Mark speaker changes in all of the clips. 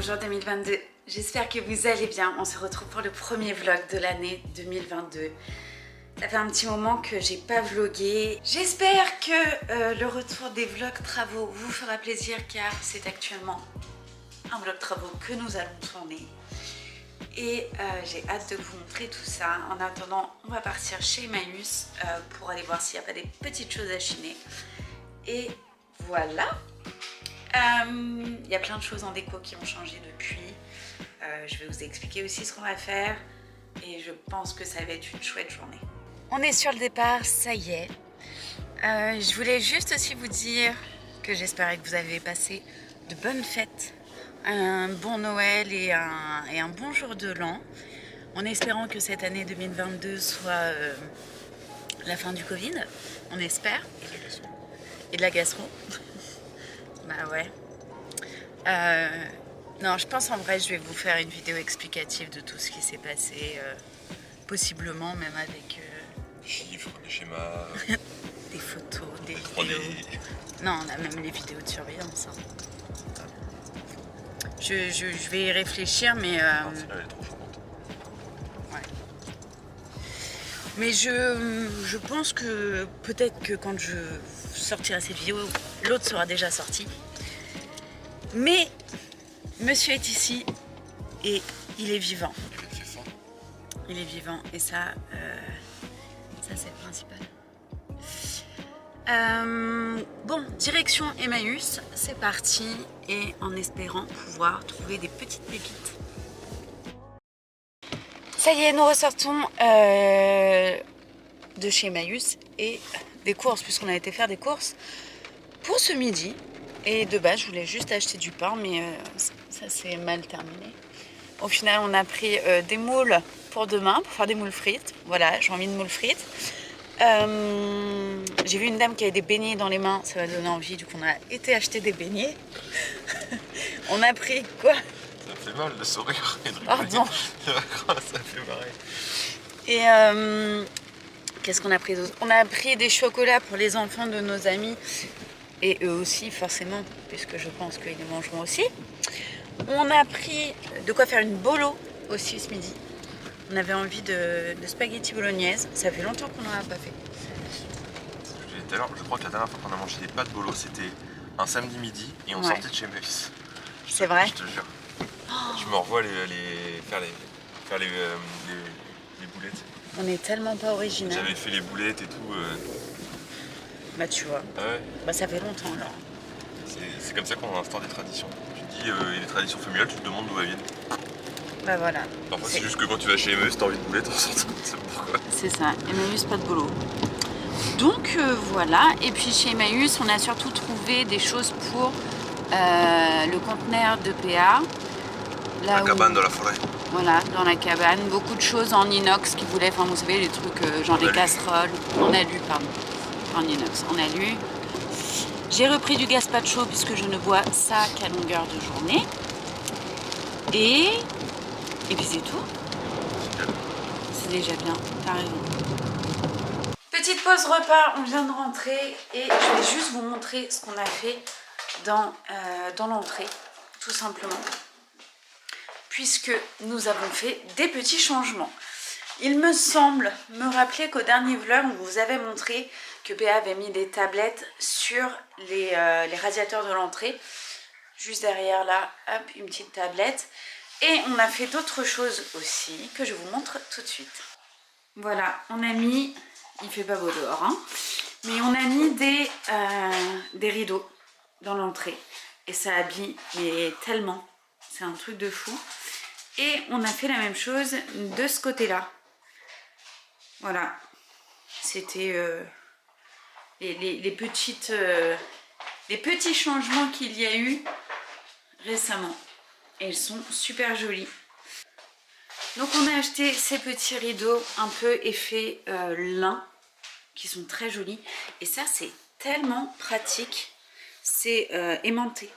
Speaker 1: Bonjour 2022, j'espère que vous allez bien. On se retrouve pour le premier vlog de l'année 2022. Ça fait un petit moment que j'ai pas vlogué. J'espère que le retour des vlogs travaux vous fera plaisir car c'est actuellement un vlog travaux que nous allons tourner. Et j'ai hâte de vous montrer tout ça. En attendant, on va partir chez Emmaüs pour aller voir s'il n'y a pas des petites choses à chiner. Et voilà. Il y a plein de choses en déco qui ont changé depuis. Je vais vous expliquer aussi ce qu'on va faire. Et je pense que ça va être une chouette journée. On est sur le départ, ça y est. Je voulais juste aussi vous dire que j'espérais que vous avez passé de bonnes fêtes, un bon Noël et un bon jour de l'an, en espérant que cette année 2022 soit la fin du Covid, on espère. Et de la gastro. Bah ouais. Non, je pense en vrai je vais vous faire une vidéo explicative de tout ce qui s'est passé, possiblement même avec
Speaker 2: des chiffres, des schémas,
Speaker 1: des photos, des
Speaker 2: 3D.
Speaker 1: vidéos. Non, on a même les vidéos de surveillance. Hein. Je vais y réfléchir, mais
Speaker 2: Ah, celle-là, elle est trop charmante.
Speaker 1: ouais. Mais je pense que peut-être que quand je sortirai cette vidéo, l'autre sera déjà sorti. Mais monsieur est ici et il est vivant.
Speaker 2: Il fait faim.
Speaker 1: Il est vivant et ça c'est le principal. Bon, direction Emmaüs, c'est parti et en espérant pouvoir trouver des petites pépites. Ça y est, nous ressortons de chez Emmaüs et des courses, puisqu'on a été faire des courses pour ce midi. Et de base, je voulais juste acheter du pain, mais ça s'est mal terminé. Au final, on a pris des moules pour demain, pour faire des moules frites. Voilà, j'ai envie de moules frites. J'ai vu une dame qui avait des beignets dans les mains, ça m'a donné envie, du coup on a été acheter des beignets. On a pris quoi?
Speaker 2: Ça fait mal de sourire et de rigoler.
Speaker 1: Pardon.
Speaker 2: Ça fait marrer.
Speaker 1: Et qu'est-ce qu'on a pris d'autre? On a pris des chocolats pour les enfants de nos amis. Et eux aussi, forcément, puisque je pense qu'ils les mangeront aussi. On a pris de quoi faire une bolo aussi ce midi. On avait envie de spaghetti bolognaise. Ça fait longtemps qu'on n'en a pas fait.
Speaker 2: Tout à l'heure, je crois que la dernière fois qu'on a mangé des pâtes bolo, c'était un samedi midi et on
Speaker 1: Ouais.
Speaker 2: sortait de chez Emmaüs.
Speaker 1: C'est vrai?
Speaker 2: Je te jure. Je me revois faire les boulettes.
Speaker 1: On est tellement pas original.
Speaker 2: J'avais fait les boulettes et tout.
Speaker 1: Bah tu vois.
Speaker 2: Ah ouais.
Speaker 1: Bah ça fait longtemps alors.
Speaker 2: C'est comme ça qu'on instaure des traditions. Tu te dis, il y a des traditions familiales, tu te demandes d'où elles viennent.
Speaker 1: Bah voilà.
Speaker 2: Parfois c'est juste que quand tu vas chez Emmaüs, t'as envie de boulettes en sortant, c'est pourquoi.
Speaker 1: C'est ça, Emmaüs pas de bolo. Donc voilà, et puis chez Emmaüs, on a surtout trouvé des choses pour le conteneur de PA.
Speaker 2: La cabane de la forêt.
Speaker 1: Voilà, dans la cabane, beaucoup de choses en inox qui voulaient, enfin vous savez, les trucs genre des casseroles, en alu, pardon, pas en inox, en alu. J'ai repris du gazpacho puisque je ne bois ça qu'à longueur de journée. Et puis c'est tout. C'est déjà bien, t'as raison. Petite pause repas, on vient de rentrer et je vais juste vous montrer ce qu'on a fait dans l'entrée, tout simplement. Puisque nous avons fait des petits changements. Il me semble me rappeler qu'au dernier vlog, on vous avait montré que PA avait mis des tablettes sur les radiateurs de l'entrée. Juste derrière là, hop, une petite tablette. Et on a fait d'autres choses aussi que je vous montre tout de suite. Voilà, on a mis, il fait pas beau dehors, hein, mais on a mis des rideaux dans l'entrée. Et ça habille, mais tellement, c'est un truc de fou. Et on a fait la même chose de ce côté-là. Voilà, c'était les petits changements qu'il y a eu récemment. Et ils sont super jolis. Donc on a acheté ces petits rideaux un peu effet lin, qui sont très jolis. Et ça c'est tellement pratique, c'est aimanté.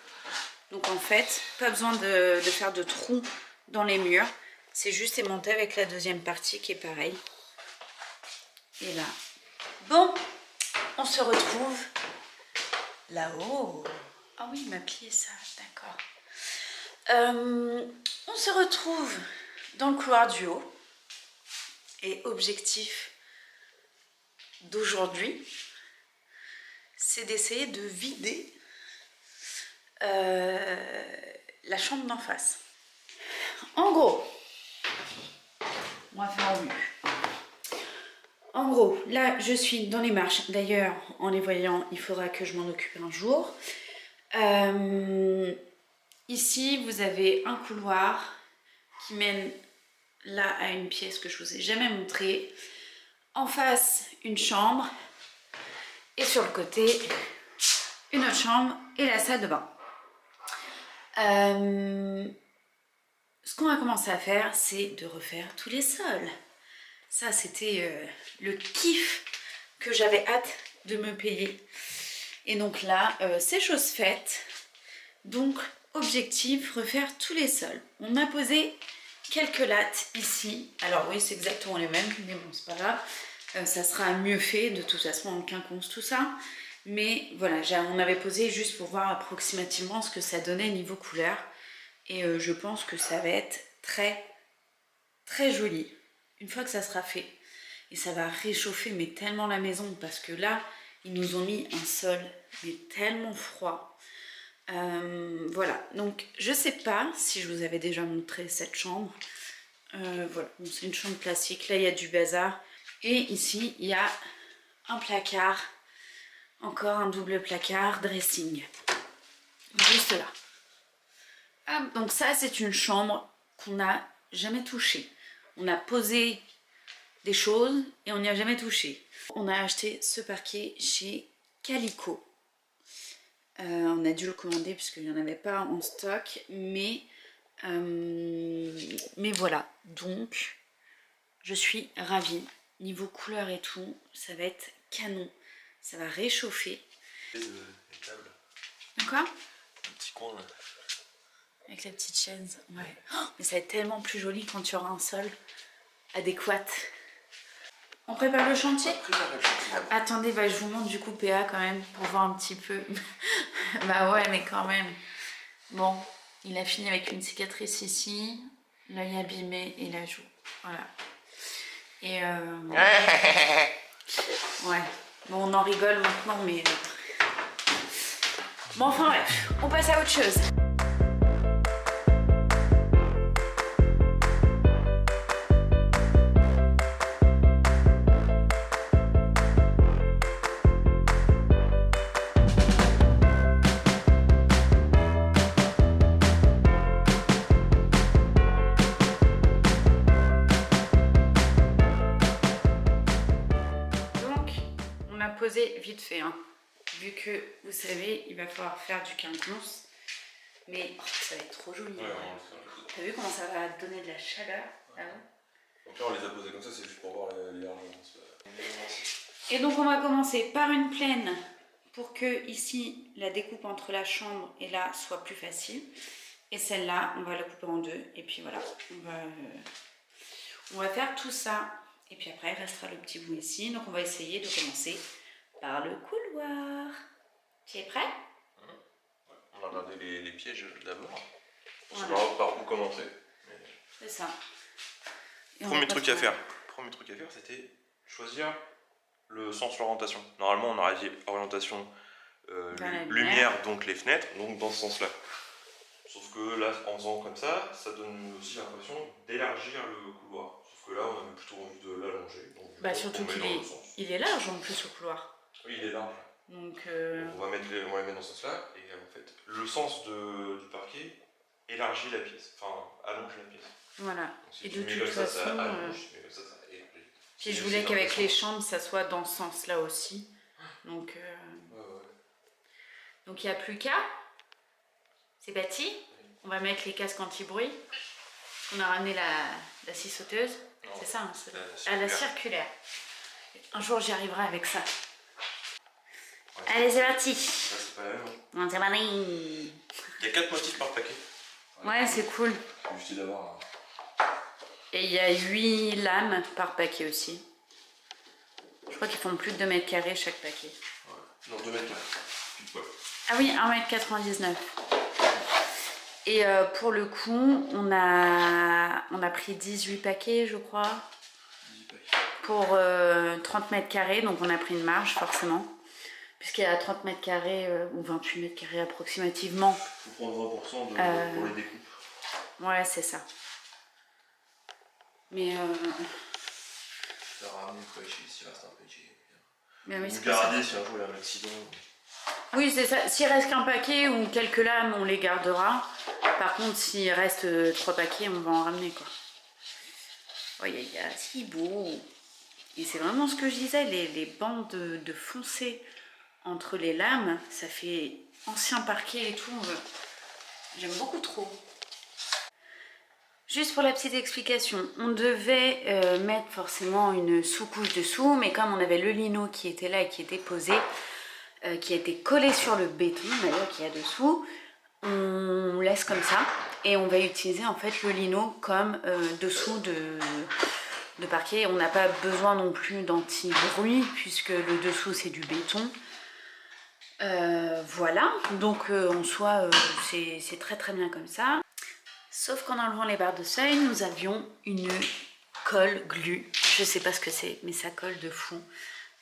Speaker 1: Donc en fait, pas besoin de faire de trous dans les murs. C'est juste aimanté avec la deuxième partie qui est pareil. Et là. Bon, on se retrouve là-haut. Ah oui, il m'a plié ça, d'accord. On se retrouve dans le couloir du haut. Et objectif d'aujourd'hui, c'est d'essayer de vider la chambre d'en face. En gros, on va faire au mieux. En gros, là, je suis dans les marches. D'ailleurs, en les voyant, il faudra que je m'en occupe un jour. Ici, vous avez un couloir qui mène là à une pièce que je vous ai jamais montrée. En face, une chambre. Et sur le côté, une autre chambre et la salle de bain. Ce qu'on va commencer à faire, c'est de refaire tous les sols. Ça, c'était le kiff que j'avais hâte de me payer. Et donc là, c'est chose faite. Donc, objectif, refaire tous les sols. On a posé quelques lattes ici. Alors oui, c'est exactement les mêmes, mais bon, c'est pas grave. Ça sera mieux fait, de toute façon, en quinconce, tout ça. Mais voilà, on avait posé juste pour voir approximativement ce que ça donnait niveau couleur. Et je pense que ça va être très, très joli. Une fois que ça sera fait. Et ça va réchauffer, mais tellement la maison. Parce que là, ils nous ont mis un sol, mais tellement froid. Voilà, donc je sais pas si je vous avais déjà montré cette chambre. Voilà, bon, c'est une chambre classique. Là, il y a du bazar. Et ici, il y a un placard. Encore un double placard dressing. Juste là. Ah, donc ça, c'est une chambre qu'on n'a jamais touchée. On a posé des choses et on n'y a jamais touché. On a acheté ce parquet chez Calico. On a dû le commander puisqu'il n'y en avait pas en stock. Mais voilà. Donc, je suis ravie. Niveau couleur et tout, ça va être canon. Ça va réchauffer. D'accord ?
Speaker 2: Un petit coin là.
Speaker 1: Avec la petite chaise, ouais. Oh, mais ça va être tellement plus joli quand tu auras un sol adéquat. On prépare le chantier ? Attendez, bah, je vous montre du coup PA quand même pour voir un petit peu. Bah ouais, mais quand même. Bon, il a fini avec une cicatrice ici, l'œil abîmé et la joue. Voilà. Et ouais. Bon, on en rigole maintenant, mais bon, enfin bref, on passe à autre chose. Posé vite fait, hein. Vu que vous savez, il va falloir faire du quinconce, mais oh, ça va être trop joli. Ouais, t'as vu comment ça va donner de la chaleur là-haut ?
Speaker 2: Donc là, on les a posés comme ça, c'est juste pour voir les largeurs.
Speaker 1: Et donc on va commencer par une plaine pour que ici la découpe entre la chambre et là soit plus facile. Et celle-là, on va la couper en deux. Et puis voilà, on va faire tout ça. Et puis après, il restera le petit bout ici. Donc on va essayer de commencer par le couloir. Tu es prêt ?
Speaker 2: Ouais. On va regarder les pièges d'abord. On se verra par où commencer.
Speaker 1: C'est ça.
Speaker 2: Premier truc à faire, c'était choisir le sens l'orientation. Normalement, on aurait dit orientation lumière, donc les fenêtres, donc dans ce sens-là. Sauf que là, en faisant comme ça, ça donne aussi l'impression d'élargir le couloir. Sauf que là, on avait plutôt envie de l'allonger.
Speaker 1: Bah surtout qu'il est large en plus au couloir.
Speaker 2: Oui, il est large.
Speaker 1: Donc
Speaker 2: on va les mettre dans ce sens-là. Et en fait, le sens du parquet élargit la pièce. Enfin, allonge la pièce.
Speaker 1: Voilà.
Speaker 2: Donc, si
Speaker 1: et
Speaker 2: tu
Speaker 1: de toute
Speaker 2: ça,
Speaker 1: façon,
Speaker 2: ça allonge, mais comme ça élargit.
Speaker 1: Puis je voulais qu'avec les chambres, ça soit dans ce sens-là aussi. Donc donc il n'y a plus qu'à. C'est bâti. On va mettre les casques anti-bruit. On a ramené la scie sauteuse. C'est ça, hein, la circulaire. Un jour, j'y arriverai avec ça. Ouais. Allez, c'est parti.
Speaker 2: Là, c'est pas la même.
Speaker 1: Non, c'est parti.
Speaker 2: Il y a 4 motifs par paquet.
Speaker 1: Ouais, c'est cool.
Speaker 2: C'est juste d'avoir.
Speaker 1: Et il y a 8 lames par paquet aussi. Je crois qu'ils font plus de 2 mètres carrés chaque paquet. Ouais.
Speaker 2: Non, 2 mètres carrés.
Speaker 1: Ah oui, 1,99 m. Et pour le coup, on a pris 18 paquets, je crois,
Speaker 2: 18 paquets.
Speaker 1: Pour 30 mètres carrés, donc on a pris une marge forcément, puisqu'il y a 30 mètres carrés ou 28 mètres carrés approximativement.
Speaker 2: Il faut prendre 20% pour les découpes.
Speaker 1: Ouais, c'est ça. Mais
Speaker 2: Ça ramener quoi, s'il reste un paquet.
Speaker 1: Mais oui,
Speaker 2: vous gardez si un jour il y a un accident.
Speaker 1: Oui, c'est ça. S'il reste qu'un paquet ou quelques lames, on les gardera. Par contre, s'il reste 3 paquets, on va en ramener, quoi. Oh, si beau. Et c'est vraiment ce que je disais, les bandes de foncé entre les lames, ça fait ancien parquet et tout. J'aime beaucoup trop. Juste pour la petite explication, on devait mettre forcément une sous-couche dessous, mais comme on avait le lino qui était là et qui était posé, qui a été collé sur le béton d'ailleurs qu'il y a dessous, on laisse comme ça et on va utiliser en fait le lino comme dessous de parquet. On n'a pas besoin non plus d'anti-bruit puisque le dessous c'est du béton. Voilà, donc en soi c'est très très bien comme ça. Sauf qu'en enlevant les barres de seuil, nous avions une colle glu. Je sais pas ce que c'est, mais ça colle de fou.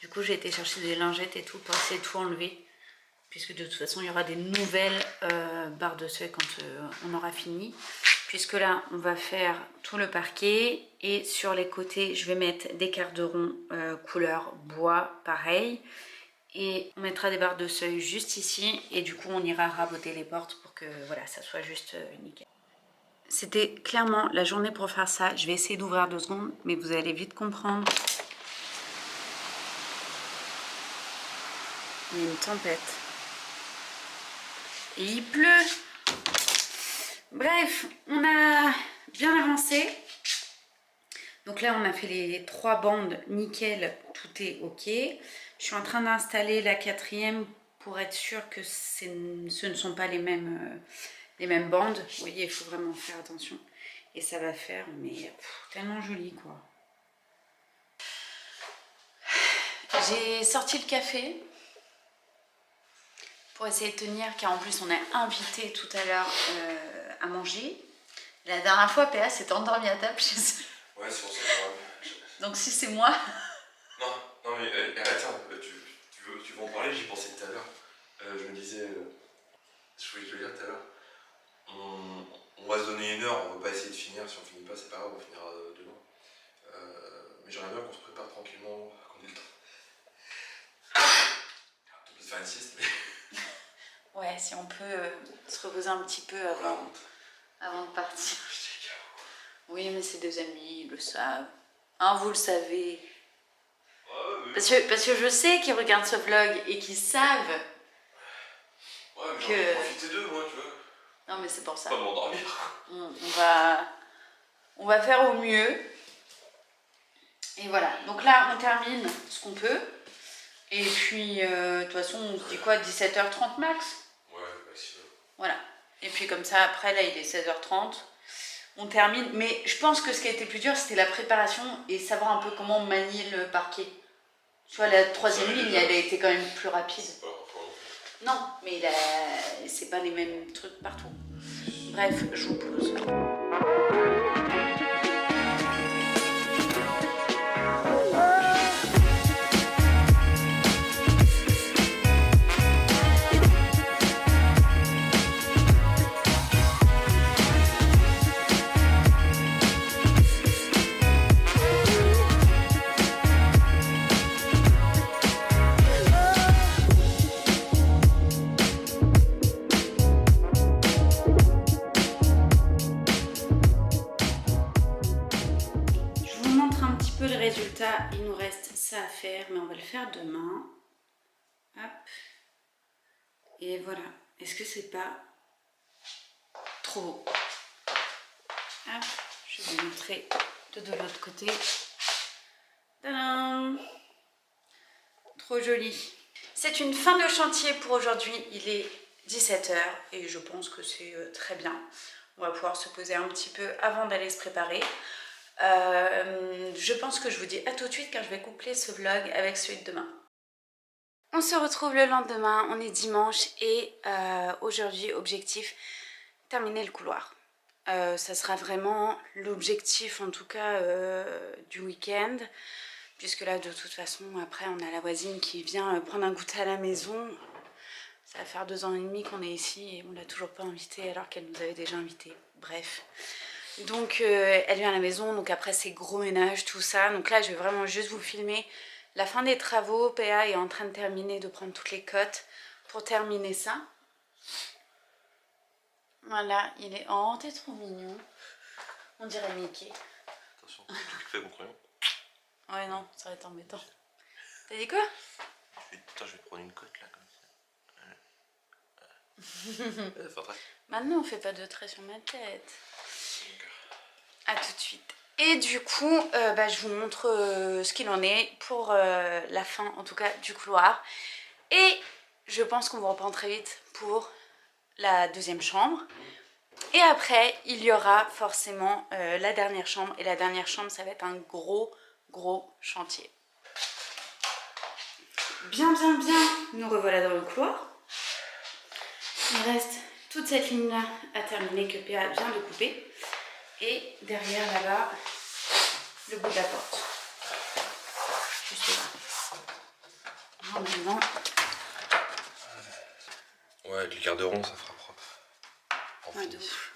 Speaker 1: Du coup, j'ai été chercher des lingettes et tout pour essayer de tout enlever. Puisque de toute façon, il y aura des nouvelles barres de seuil quand on aura fini. Puisque là, on va faire tout le parquet. Et sur les côtés, je vais mettre des carderons couleur bois, pareil. Et on mettra des barres de seuil juste ici. Et du coup, on ira raboter les portes pour que voilà, ça soit juste nickel. C'était clairement la journée pour faire ça. Je vais essayer d'ouvrir 2 secondes, mais vous allez vite comprendre. Il y a une tempête. Et il pleut. Bref, on a bien avancé. Donc là, on a fait les 3 bandes nickel. Tout est OK. Je suis en train d'installer la 4e pour être sûre que ce ne sont pas les mêmes bandes. Vous voyez, il faut vraiment faire attention. Et ça va faire, mais tellement joli, quoi. J'ai sorti le café pour essayer de tenir, car en plus on est invité tout à l'heure à manger. La dernière fois, PA s'est endormi à table chez eux.
Speaker 2: Ouais, c'est pour ça que
Speaker 1: donc si c'est moi...
Speaker 2: Non mais attends, tu veux en parler, j'y pensais tout à l'heure. Je me disais, je voulais te le dire tout à l'heure, on va se donner 1 heure, on va pas essayer de finir, si on finit pas c'est pas grave, on finira demain. Mais j'aimerais bien qu'on se prépare tranquillement, qu'on ait le temps. On peut se faire une sieste, mais...
Speaker 1: Ouais, si on peut se reposer un petit peu avant de partir. Oui, mais ces 2 amis, ils le savent. Hein, vous le savez. Parce que je sais qu'ils regardent ce vlog et qu'ils savent.
Speaker 2: Ouais, mais j'ai envie de profiter d'eux, moi, tu vois.
Speaker 1: Non, mais c'est pour ça.
Speaker 2: Pas de m'endormir.
Speaker 1: On va faire au mieux. Et voilà. Donc là, on termine ce qu'on peut. Et puis, de toute façon, on se dit quoi, 17h30 max?
Speaker 2: Ouais, maximum.
Speaker 1: Voilà. Et puis comme ça, après, là, il est 16h30. On termine. Mais je pense que ce qui a été plus dur, c'était la préparation et savoir un peu comment manier le parquet. Tu vois, la 3e ligne, elle a été quand même plus rapide. Non, mais c'est pas les mêmes trucs partout. Bref, je vous pose. Il nous reste ça à faire, mais on va le faire demain. Hop. Et voilà. Est-ce que c'est pas trop beau? Hop. Je vais vous montrer de l'autre côté. Tadam! Trop joli. C'est une fin de chantier pour aujourd'hui. Il est 17h et je pense que c'est très bien. On va pouvoir se poser un petit peu avant d'aller se préparer. Je pense que je vous dis à tout de suite car je vais coupler ce vlog avec celui de demain. On se retrouve le lendemain, on est dimanche et aujourd'hui objectif terminer le couloir. Ça sera vraiment l'objectif en tout cas du week-end, puisque là de toute façon après on a la voisine qui vient prendre un goûter à la maison. Ça va faire 2 ans et demi qu'on est ici et on l'a toujours pas invitée alors qu'elle nous avait déjà invités. Bref. Donc elle vient à la maison, donc après c'est gros ménage, tout ça. Donc là je vais vraiment juste vous filmer la fin des travaux. PA est en train de terminer de prendre toutes les cotes pour terminer ça. Voilà, il est... Oh, t'es trop mignon. On dirait Mickey.
Speaker 2: Attention, tu fais contre rien.
Speaker 1: Ouais, non, ça va être embêtant. T'as dit quoi?
Speaker 2: Putain, je vais te prendre une cote là, comme ça.
Speaker 1: Maintenant, on fait pas de traits sur ma tête. A tout de suite. Et du coup, je vous montre ce qu'il en est pour la fin, en tout cas, du couloir. Et je pense qu'on vous reprend très vite pour la deuxième chambre. Et après, il y aura forcément la dernière chambre. Et la dernière chambre, ça va être un gros chantier. Bien, nous revoilà dans le couloir. Il reste toute cette ligne-là à terminer que PA vient de couper. Et derrière, là-bas, le bout de la porte. Juste là. Maintenant.
Speaker 2: Ouais, avec les garde-ronds, ça fera propre.
Speaker 1: Ouais, de ouf.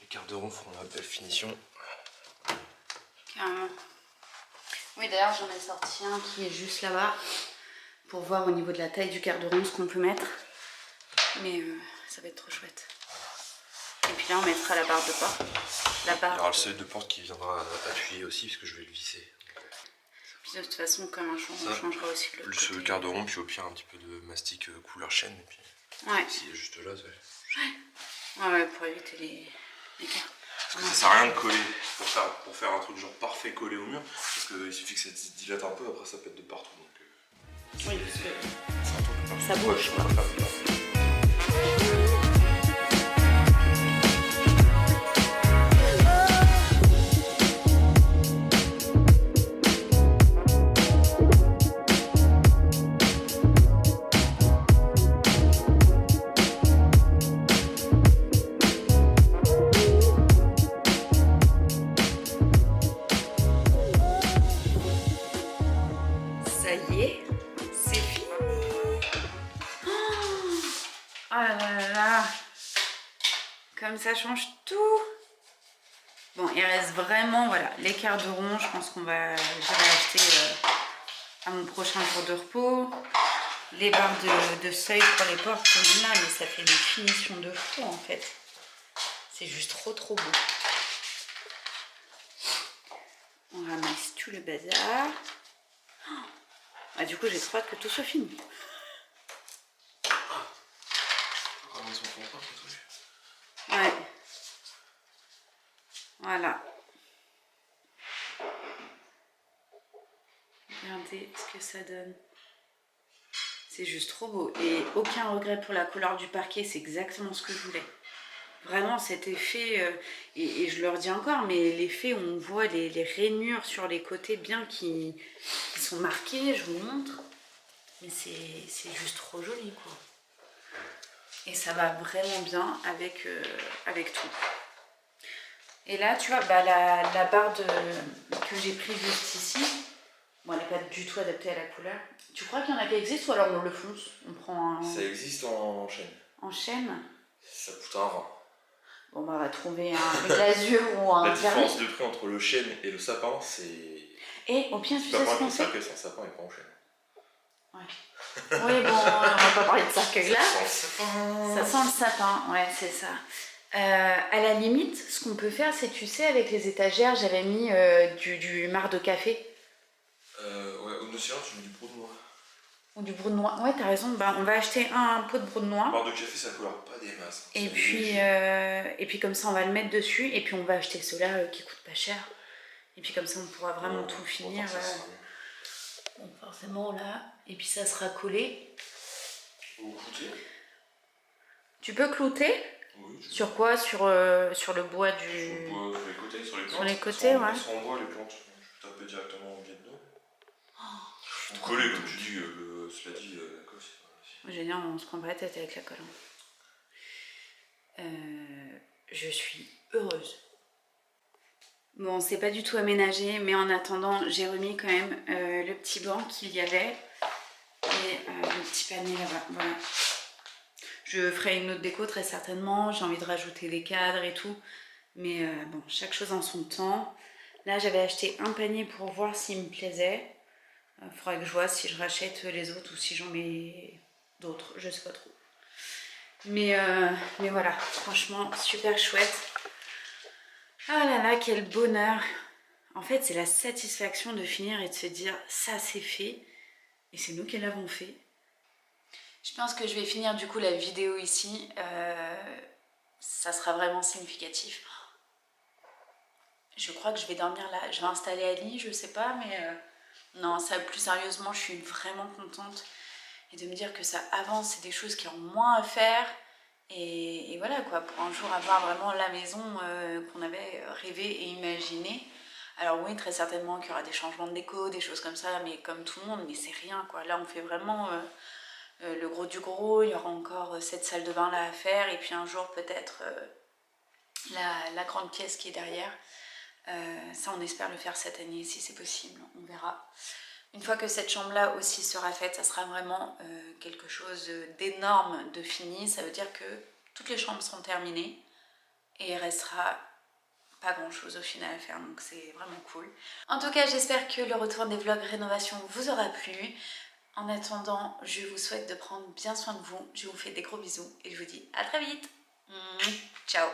Speaker 2: Les garde-ronds feront la belle finition.
Speaker 1: Carrément. Oui, d'ailleurs, j'en ai sorti un qui est juste là-bas pour voir au niveau de la taille du garde-rond ce qu'on peut mettre. Mais ça va être trop chouette. Et puis là, on mettra la barre de porte. La barre.
Speaker 2: Il y aura le seuil de porte qui viendra appuyer aussi, parce que je vais le visser.
Speaker 1: Puis de toute façon, comme un champ, on changera aussi le
Speaker 2: plus côté. Le garde-rond, puis au pire, un petit peu de mastic couleur chêne. Et puis,
Speaker 1: ouais.
Speaker 2: S'il est juste là,
Speaker 1: ouais. Ouais, pour éviter les cartes.
Speaker 2: Parce que ça sert à rien de coller pour faire un truc genre parfait collé au mur. Parce qu'il suffit que ça se dilate un peu, après ça pète de partout. Donc,
Speaker 1: oui, parce que ça bouge. Comme ça change tout. Bon, il reste vraiment, voilà, les garde-ronds. Je pense qu'on va, j'irai acheter à mon prochain jour de repos. Les barres de seuil pour les portes sont là, mais ça fait une finition de fou en fait. C'est juste trop beau. On ramasse tout le bazar. Ah, du coup, j'ai trop hâte que tout soit fini. Ouais. Voilà. Regardez ce que ça donne. C'est juste trop beau. Et aucun regret pour la couleur du parquet. C'est exactement ce que je voulais. Vraiment cet effet, et je le redis encore, mais l'effet où on voit les rainures sur les côtés bien qui sont marquées, je vous montre. Mais c'est juste trop joli quoi. Et ça va vraiment bien avec tout. Et là, tu vois, la barre que j'ai prise juste ici, bon, elle n'est pas du tout adaptée à la couleur. Tu crois qu'il y en a qui existent ou alors on le fonce? On prend un...
Speaker 2: Ça existe en chêne.
Speaker 1: En chêne?
Speaker 2: Ça coûte un rein.
Speaker 1: Bon, bah, on va trouver une glasure ou un...
Speaker 2: La différence de prix entre le chêne et le sapin, c'est...
Speaker 1: Et au pire, tu sais ce qu'on fait?
Speaker 2: Le sapin et pas en chêne.
Speaker 1: Ouais. Oui, bon, on va pas parler de cercueil là. Ça sent le sapin, ouais, c'est ça. À la limite, ce qu'on peut faire, c'est, tu sais, avec les étagères, j'avais mis du marc de café.
Speaker 2: Ouais, ou sinon, tu mets du brou de noix.
Speaker 1: Ou du brou de noix, ouais, t'as raison. Bah, on va acheter un pot de brou de noix.
Speaker 2: Le marc de café, ça colore pas des masses.
Speaker 1: Et puis comme ça, on va le mettre dessus. Et puis on va acheter ceux-là qui coûtent pas cher. Et puis comme ça, on pourra vraiment tout finir. Bon, forcément là. Et puis ça sera collé.
Speaker 2: Ou clouter.
Speaker 1: Tu peux clouter? Oui. Sur quoi? Sur le bois du...
Speaker 2: Sur les côtés, sur les plantes.
Speaker 1: Sur les côtés, ouais.
Speaker 2: Sur en bois, les plantes. Je tape directement au biais dedans. Oh, coller, comme tu dis, cela dit, la colle, c'est pas...
Speaker 1: Génial, on se prend pas la tête avec la colle. je suis heureuse. Bon, c'est pas du tout aménagé, mais en attendant, j'ai remis quand même le petit banc qu'il y avait et le petit panier là-bas. Voilà. Je ferai une autre déco très certainement. J'ai envie de rajouter des cadres et tout, mais bon, chaque chose en son temps. Là, j'avais acheté un panier pour voir s'il me plaisait. Il faudrait que je vois si je rachète les autres ou si j'en mets d'autres, je sais pas trop. Mais voilà, franchement, super chouette. Ah là là, quel bonheur! En fait, c'est la satisfaction de finir et de se dire ça c'est fait et c'est nous qui l'avons fait. Je pense que je vais finir du coup la vidéo ici. Ça sera vraiment significatif. Je crois que je vais dormir là. Je vais installer Ali, je sais pas, mais non, ça plus sérieusement, je suis vraiment contente. Et de me dire que ça avance, c'est des choses qui ont moins à faire. Et voilà quoi, pour un jour avoir vraiment la maison qu'on avait rêvé et imaginé. Alors oui, très certainement qu'il y aura des changements de déco, des choses comme ça, mais comme tout le monde, mais c'est rien quoi. Là on fait vraiment le gros du gros, il y aura encore cette salle de bain là à faire, et puis un jour peut-être la grande pièce qui est derrière. Ça on espère le faire cette année si c'est possible, on verra. Une fois que cette chambre-là aussi sera faite, ça sera vraiment quelque chose d'énorme de fini. Ça veut dire que toutes les chambres seront terminées et il restera pas grand-chose au final à faire, donc c'est vraiment cool. En tout cas, j'espère que le retour des vlogs rénovation vous aura plu. En attendant, je vous souhaite de prendre bien soin de vous. Je vous fais des gros bisous et je vous dis à très vite. Ciao.